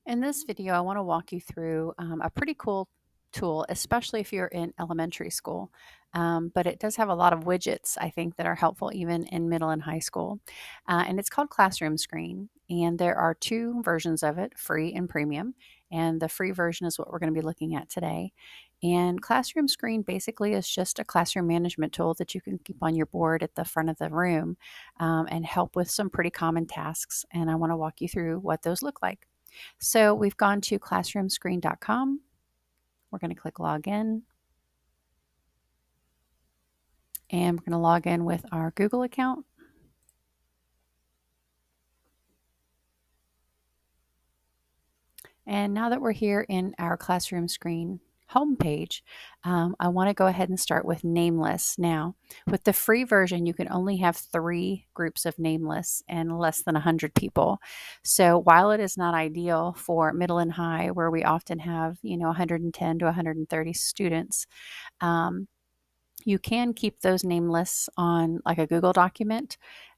In this video, I want to walk you through a pretty cool tool, especially if you're in elementary school. But it does have a lot of widgets, I think, that are helpful even in middle and high school. And it's called Classroomscreen. And there are two versions of it, free and premium. And the free version is what we're going to be looking at today. And Classroomscreen basically is just a classroom management tool that you can keep on your board at the front of the room and help with some pretty common tasks. And I want to walk you through what those look like. So we've gone to classroomscreen.com. We're going to click login, and we're going to log in with our Google account. And now that we're here in our Classroomscreen homepage, I want to go ahead and start with nameless. Now, with the free version, you can only have 3 groups of nameless and less than 100 people. So while it is not ideal for middle and high, where we often have 110 to 130 students, um, you can keep those nameless on like a Google document.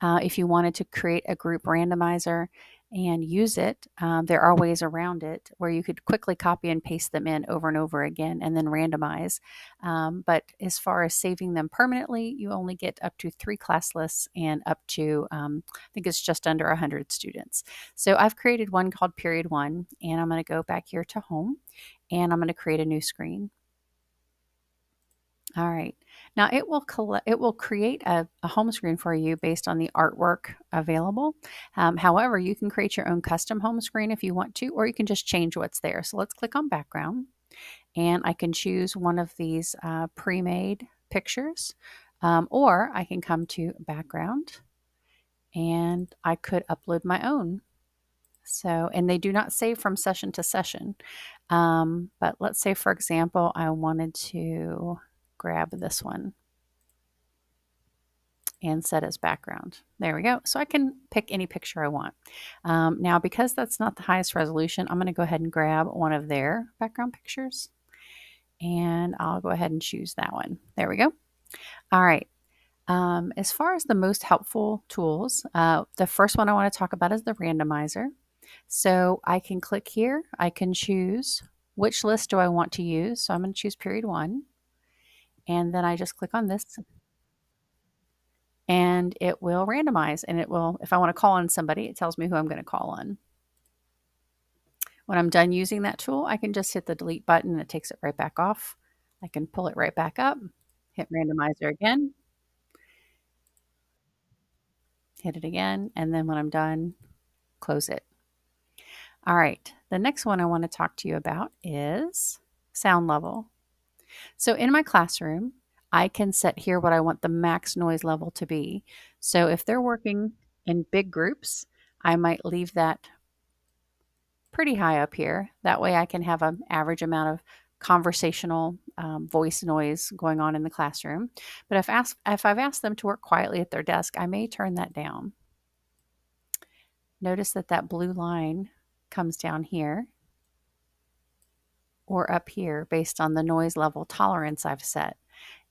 If you wanted to create a group randomizer and use it, there are ways around it where you could quickly copy and paste them in over and over again and then randomize. But as far as saving them permanently, you only get up to 3 class lists and up to, I think it's just under 100 students. So I've created one called Period 1, and I'm going to go back here to Home, and I'm going to create a new screen. All right. Now it will create a home screen for you based on the artwork available. However, you can create your own custom home screen if you want to, or you can just change what's there. So let's click on background, and I can choose one of these pre-made pictures, or I can come to background, and I could upload my own. So, and they do not save from session to session. But let's say, for example, I wanted to grab this one and set as background. There we go. So I can pick any picture I want. Now, because that's not the highest resolution, I'm going to go ahead and grab one of their background pictures, and I'll go ahead and choose that one. There we go. All right. As far as the most helpful tools, the first one I want to talk about is the randomizer. So I can click here. I can choose which list do I want to use. So I'm going to choose period 1. And then I just click on this, and it will randomize, and it will, if I want to call on somebody, it tells me who I'm going to call on. When I'm done using that tool, I can just hit the delete button and it takes it right back off. I can pull it right back up, hit randomizer again, hit it again, and then when I'm done, close it. All right, the next one I want to talk to you about is sound level. So in my classroom, I can set here what I want the max noise level to be. So if they're working in big groups, I might leave that pretty high up here. That way I can have an average amount of conversational voice noise going on in the classroom. But if I've asked them to work quietly at their desk, I may turn that down. Notice that that blue line comes down here or up here based on the noise level tolerance I've set.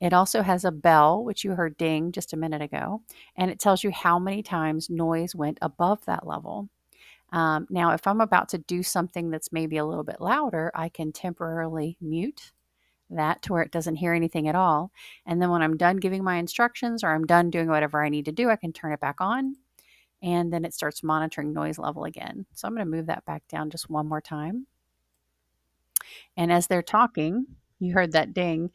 It also has a bell, which you heard ding just a minute ago, and it tells you how many times noise went above that level. Now, if I'm about to do something that's maybe a little bit louder, I can temporarily mute that to where it doesn't hear anything at all. And then when I'm done giving my instructions or I'm done doing whatever I need to do, I can turn it back on, and then it starts monitoring noise level again. So I'm going to move that back down just one more time. And as they're talking, you heard that ding.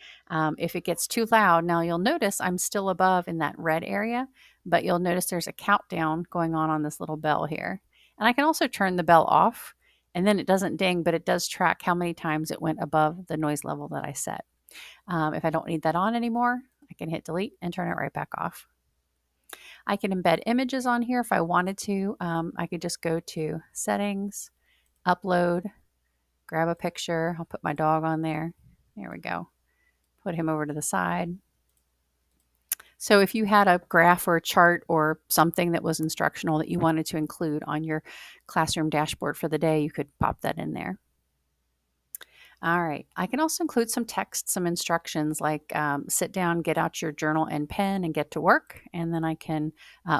If it gets too loud, now you'll notice I'm still above in that red area, but you'll notice there's a countdown going on this little bell here. And I can also turn the bell off, and then it doesn't ding, but it does track how many times it went above the noise level that I set. If I don't need that on anymore, I can hit delete and turn it right back off. I can embed images on here if I wanted to. I could just go to settings, upload, grab a picture. I'll put my dog on there. There we go. Put him over to the side. So if you had a graph or a chart or something that was instructional that you wanted to include on your classroom dashboard for the day, you could pop that in there. All right. I can also include some text, some instructions like sit down, get out your journal and pen, and get to work. And then I can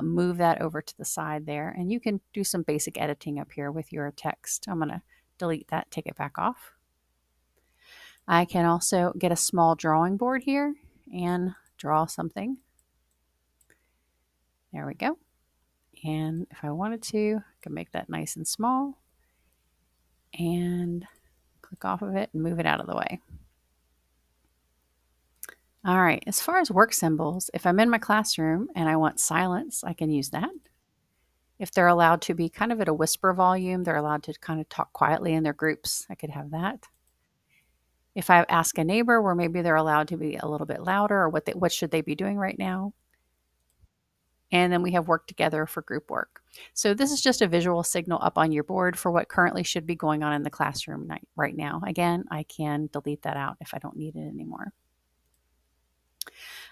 move that over to the side there. And you can do some basic editing up here with your text. I'm going to delete that, take it back off. I can also get a small drawing board here and draw something. There we go. And if I wanted to, I can make that nice and small and click off of it and move it out of the way. All right, as far as work symbols, if I'm in my classroom and I want silence, I can use that. If they're allowed to be kind of at a whisper volume, they're allowed to kind of talk quietly in their groups, I could have that. If I ask a neighbor where maybe they're allowed to be a little bit louder or what should they be doing right now? And then we have work together for group work. So this is just a visual signal up on your board for what currently should be going on in the classroom right now. Again, I can delete that out if I don't need it anymore.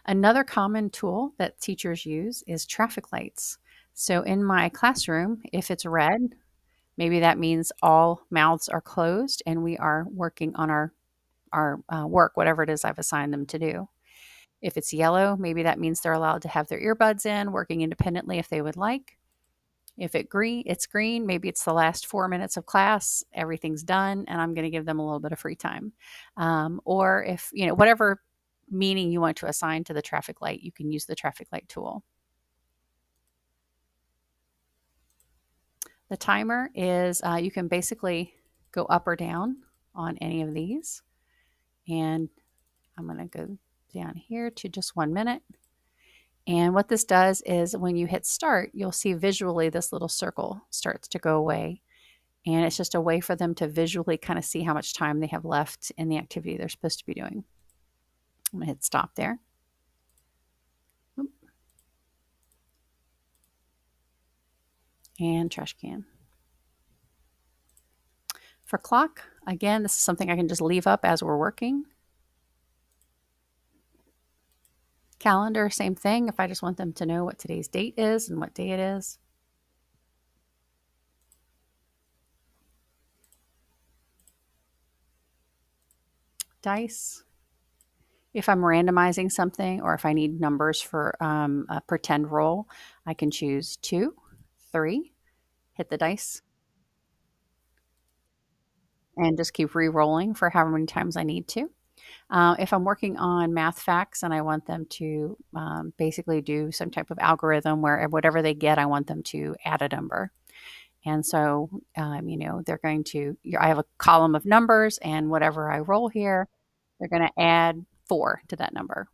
Another common tool that teachers use is traffic lights. So in my classroom, if it's red, maybe that means all mouths are closed and we are working on our work, whatever it is I've assigned them to do. If it's yellow, maybe that means they're allowed to have their earbuds in, working independently if they would like. If it's green, maybe it's the last 4 minutes of class, everything's done, and I'm going to give them a little bit of free time. Or if, whatever meaning you want to assign to the traffic light, you can use the traffic light tool. The timer is, you can basically go up or down on any of these. And I'm going to go down here to just 1 minute. And what this does is when you hit start, you'll see visually this little circle starts to go away. And it's just a way for them to visually kind of see how much time they have left in the activity they're supposed to be doing. I'm going to hit stop there. And trash can. For clock, again, this is something I can just leave up as we're working. Calendar, same thing. If I just want them to know what today's date is and what day it is. Dice. If I'm randomizing something or if I need numbers for a pretend roll, I can choose 2, 3, hit the dice, and just keep re-rolling for however many times I need to. If I'm working on math facts and I want them to basically do some type of algorithm where whatever they get, I want them to add a number. And so, they're going to, I have a column of numbers, and whatever I roll here, they're going to add 4 to that number.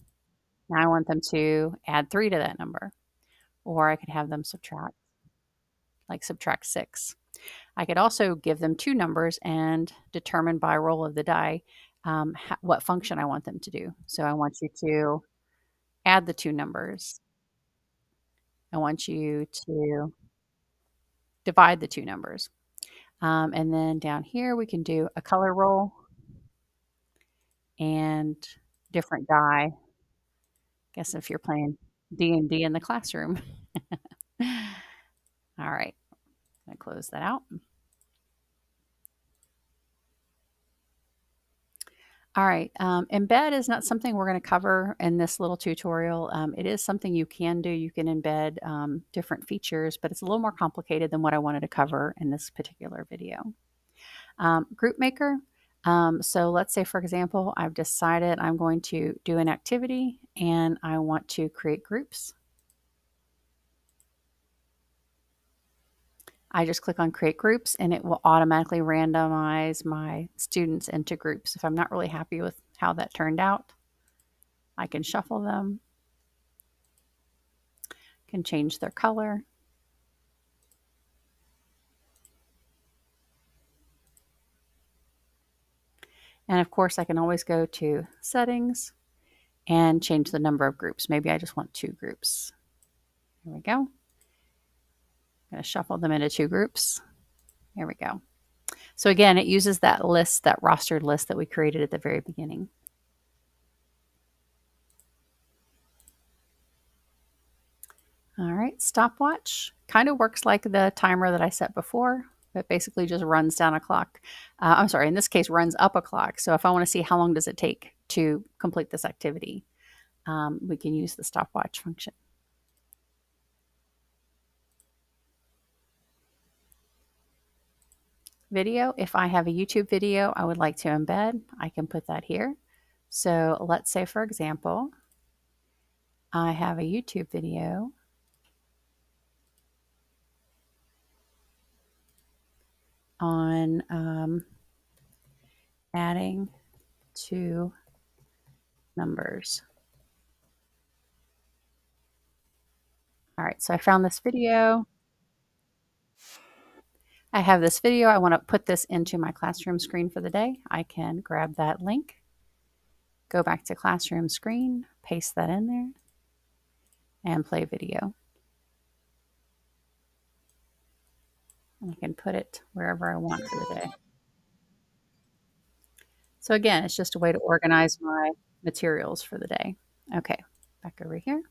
Now I want them to add 3 to that number. Or I could have them subtract 6. I could also give them 2 numbers and determine by roll of the die what function I want them to do. So I want you to add the 2 numbers. I want you to divide the 2 numbers. And then down here, we can do a color roll and different die. Guess if you're playing D&D in the classroom. All right, I'm going to close that out. All right, embed is not something we're going to cover in this little tutorial. It is something you can do. You can embed different features, but it's a little more complicated than what I wanted to cover in this particular video. Group maker. So let's say, for example, I've decided I'm going to do an activity and I want to create groups. I just click on create groups and it will automatically randomize my students into groups. If I'm not really happy with how that turned out, I can shuffle them, can change their color. And of course, I can always go to settings and change the number of groups. Maybe I just want 2 groups. Here we go. I'm going to shuffle them into 2 groups. There we go. So again, it uses that list, that rostered list that we created at the very beginning. All right, stopwatch kind of works like the timer that I set before. It basically just runs down a clock. I'm sorry, in this case, runs up a clock. So if I want to see how long does it take to complete this activity, we can use the stopwatch function. video. If I have a YouTube video I would like to embed, I can put that here. So let's say, for example, I have a YouTube video on adding two numbers. All right, so I found this video. I have this video. I want to put this into my classroom screen for the day. I can grab that link, go back to classroom screen, paste that in there, and play video. I can put it wherever I want for the day. So again, it's just a way to organize my materials for the day. Okay, back over here.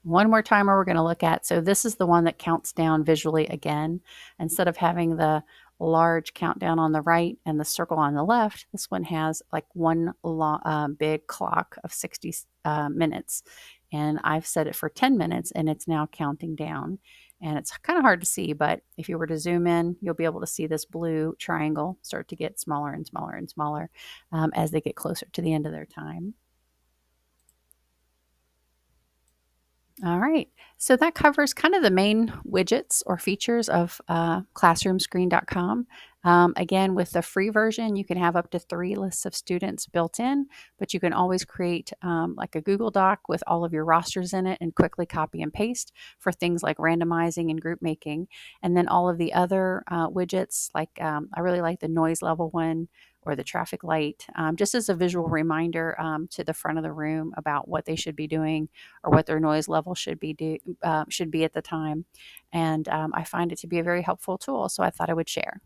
One more timer we're going to look at. So this is the one that counts down visually again. Instead of having the large countdown on the right and the circle on the left, this one has like one big clock of 60 minutes. And I've set it for 10 minutes and it's now counting down. And it's kind of hard to see, but if you were to zoom in, you'll be able to see this blue triangle start to get smaller and smaller and smaller as they get closer to the end of their time. All right. So that covers kind of the main widgets or features of classroomscreen.com. Again, with the free version, you can have up to 3 lists of students built in, but you can always create like a Google Doc with all of your rosters in it and quickly copy and paste for things like randomizing and group making. And then all of the other widgets, like I really like the noise level one or the traffic light, just as a visual reminder to the front of the room about what they should be doing or what their noise level should be at the time. And I find it to be a very helpful tool, so I thought I would share.